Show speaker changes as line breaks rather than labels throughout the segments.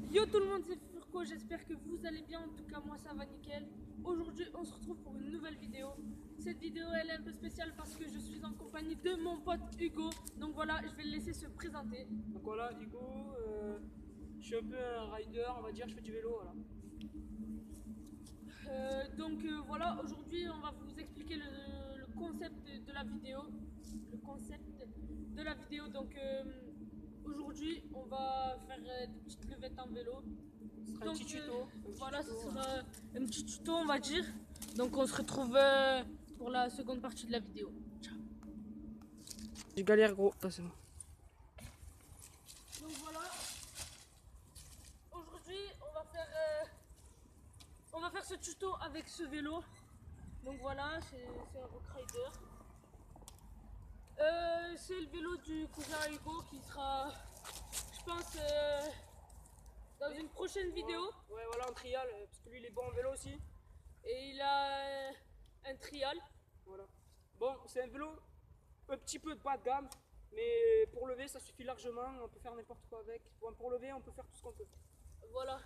Yo tout le monde, c'est Furco, j'espère que vous allez bien, en tout cas moi ça va nickel. Aujourd'hui on se retrouve pour une nouvelle vidéo. Cette vidéo elle est un peu spéciale parce que je suis en compagnie de mon pote Hugo. Donc voilà, je vais le laisser se présenter.
Donc voilà, Hugo, je suis un peu un rider, on va dire, je fais du vélo. Voilà.
Voilà, aujourd'hui on va vous expliquer le concept de la vidéo. Le concept de la vidéo, aujourd'hui on va faire des petites levettes en vélo.
Ce sera un petit tuto.
Voilà, ce sera un petit tuto on va dire. Donc on se retrouve pour la seconde partie de la vidéo. Ciao.
Je galère gros, c'est bon.
Donc voilà, aujourd'hui on va faire ce tuto avec ce vélo. Donc voilà, c'est un Rock Rider. C'est le vélo du cousin Hugo qui sera, je pense, dans une prochaine vidéo.
Ouais, voilà, un trial, parce que lui il est bon en vélo aussi.
Et il a un trial.
Voilà. Bon, c'est un vélo un petit peu de bas de gamme, mais pour lever ça suffit largement, on peut faire n'importe quoi avec. Bon, pour lever on peut faire tout ce qu'on peut.
Voilà.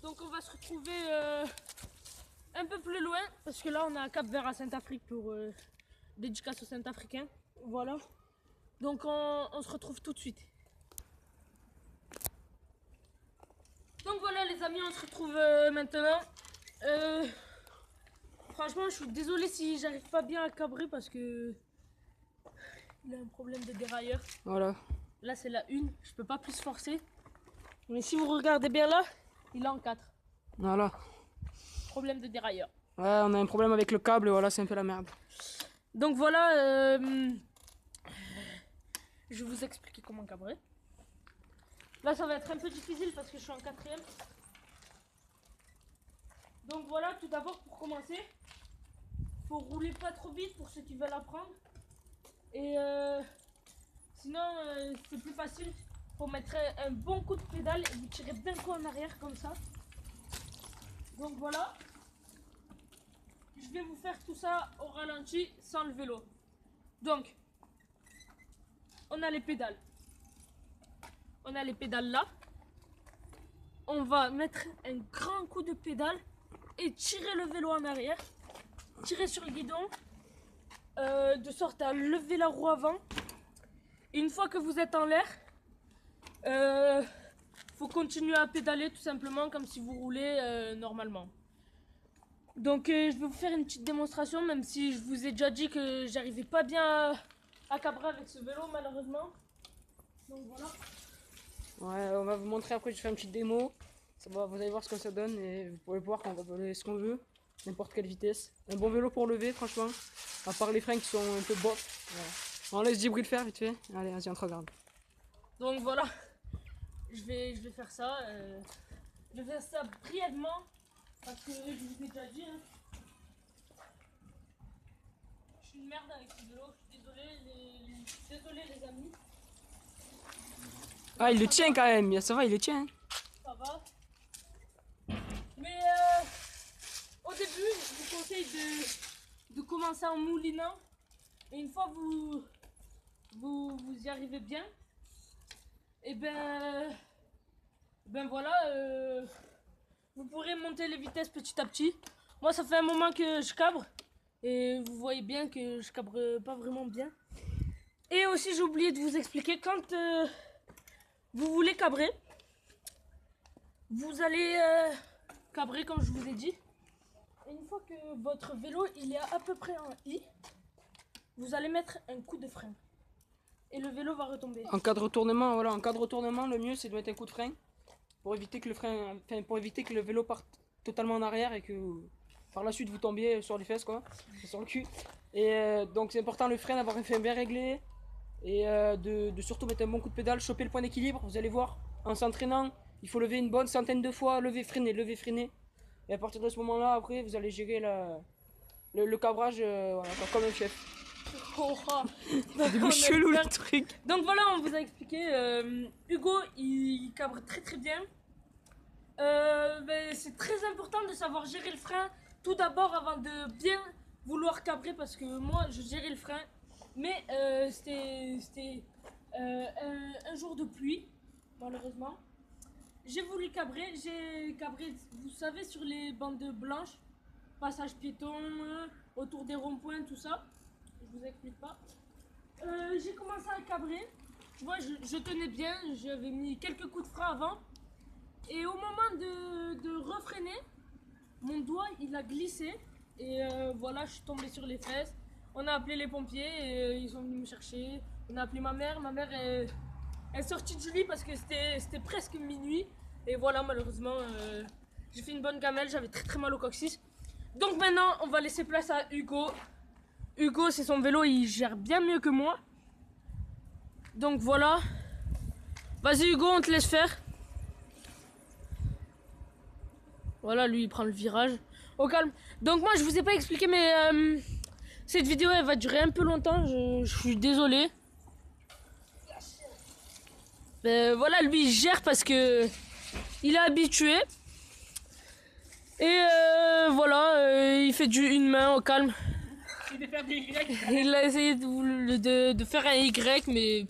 Donc on va se retrouver un peu plus loin, parce que là on est à Cap-Vert à Saint-Afrique pour dédicace aux Saint-Africains. Voilà. Donc on se retrouve tout de suite. Donc voilà les amis, on se retrouve maintenant. Franchement je suis désolée si j'arrive pas bien à cabrer parce que il a un problème de dérailleur.
Voilà.
Là c'est la 1, je peux pas plus forcer. Mais si vous regardez bien là, il est en 4.
Voilà.
Problème de dérailleur.
Ouais, on a un problème avec le câble, voilà, c'est un peu la merde.
Donc voilà, je vais vous expliquer comment cabrer. Là ça va être un peu difficile parce que je suis en 4ème. Donc voilà, tout d'abord pour commencer, faut rouler pas trop vite pour ceux qui veulent apprendre. Et sinon c'est plus facile, faut mettre un bon coup de pédale et vous tirez d'un coup en arrière comme ça. Donc voilà, je vais vous faire tout ça au ralenti sans le vélo. Donc on a les pédales. On a les pédales là. On va mettre un grand coup de pédale et tirer le vélo en arrière. Tirer sur le guidon de sorte à lever la roue avant. Une fois que vous êtes en l'air, faut continuer à pédaler tout simplement comme si vous roulez normalement. Donc je vais vous faire une petite démonstration, même si je vous ai déjà dit que j'arrivais pas bien à cabrer avec ce vélo malheureusement. Donc voilà.
Ouais, on va vous montrer après, je fais une petite démo. Ça va, vous allez voir ce que ça donne et vous pourrez voir qu'on va voler ce qu'on veut, n'importe quelle vitesse. Un bon vélo pour lever, franchement. À part les freins qui sont un peu bof. Voilà. On laisse Djibril faire vite fait. Allez, vas-y, on te regarde.
Donc voilà, je vais faire ça. Je vais faire ça brièvement parce que je vous ai déjà dit. Hein. Je suis une merde avec ce vélo. Je suis désolé les amis.
Ah, il le tient quand même. Ça va, il le tient.
Ça va. Mais au début, je vous conseille de commencer en moulinant. Et une fois vous y arrivez bien, et ben voilà, vous pourrez monter les vitesses petit à petit. Moi, ça fait un moment que je cabre. Et vous voyez bien que je cabre pas vraiment bien. Et aussi, j'ai oublié de vous expliquer, quand vous voulez cabrer, vous allez cabrer comme je vous ai dit. Et une fois que votre vélo il est à peu près en I, vous allez mettre un coup de frein. Et le vélo va retomber.
En cas de retournement, voilà, en cas de retournement, le mieux c'est de mettre un coup de frein pour éviter que pour éviter que le vélo parte totalement en arrière et que par la suite vous tombiez sur les fesses quoi, sur le cul. Et donc c'est important le frein, d'avoir un frein bien réglé et de surtout mettre un bon coup de pédale, choper le point d'équilibre. Vous allez voir, en s'entraînant, il faut lever une bonne centaine de fois, lever, freiner. Et à partir de ce moment-là, après, vous allez gérer le cabrage voilà, comme un chef.
Oh,
C'est chelou le truc.
Donc voilà, on vous a expliqué. Hugo, il cabre très très bien. C'est très important de savoir gérer le frein tout d'abord avant de bien vouloir cabrer parce que moi je gérais le frein. Mais c'était un jour de pluie, malheureusement. j'ai voulu cabrer. J'ai cabré, vous savez, sur les bandes blanches, passage piéton, autour des ronds-points, tout ça. Je vous explique pas. J'ai commencé à cabrer. Tu vois, je tenais bien. J'avais mis quelques coups de frein avant. Et au moment de refreiner, mon doigt il a glissé. Et voilà, je suis tombée sur les fesses. On a appelé les pompiers et ils sont venus me chercher. On a appelé ma mère. Ma mère est sortie du lit parce que c'était presque minuit. Et voilà, malheureusement, j'ai fait une bonne gamelle. J'avais très très mal au coccyx. Donc maintenant, on va laisser place à Hugo. Hugo, c'est son vélo, il gère bien mieux que moi. Donc voilà. Vas-y Hugo, on te laisse faire. Voilà, lui il prend le virage. Au calme. Donc moi je vous ai pas expliqué mais cette vidéo elle va durer un peu longtemps. Je suis désolé. Voilà, lui il gère parce que il est habitué. Et voilà, il fait une main au calme. Il a essayé de faire un Y, mais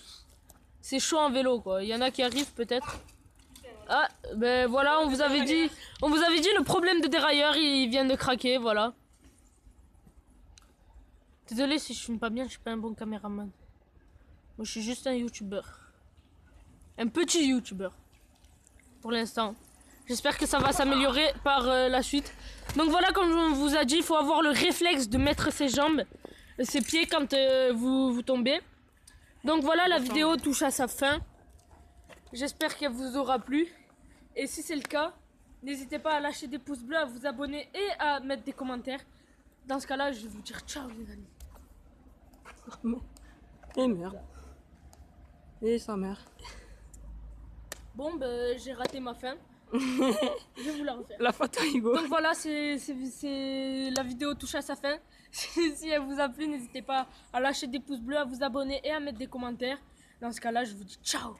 c'est chaud en vélo quoi. Il y en a qui arrivent peut-être. Ah, ben voilà, on vous avait dit le problème de dérailleur, il vient de craquer, voilà. Désolé si je filme pas bien, je suis pas un bon caméraman. Moi je suis juste un youtubeur. Un petit youtubeur. Pour l'instant. J'espère que ça va s'améliorer par la suite. Donc voilà, comme on vous a dit, il faut avoir le réflexe de mettre ses jambes, ses pieds quand vous tombez. Donc voilà, la vidéo touche à sa fin. J'espère qu'elle vous aura plu. Et si c'est le cas, n'hésitez pas à lâcher des pouces bleus, à vous abonner et à mettre des commentaires. Dans ce cas-là, je vais vous dire ciao les amis.
Et merde. Et sa mère.
Bon, ben j'ai raté ma fin. Je vais vous la refaire.
La faute à Hugo.
Donc voilà, la vidéo touche à sa fin. Si elle vous a plu, n'hésitez pas à lâcher des pouces bleus, à vous abonner et à mettre des commentaires. Dans ce cas-là, je vous dis ciao.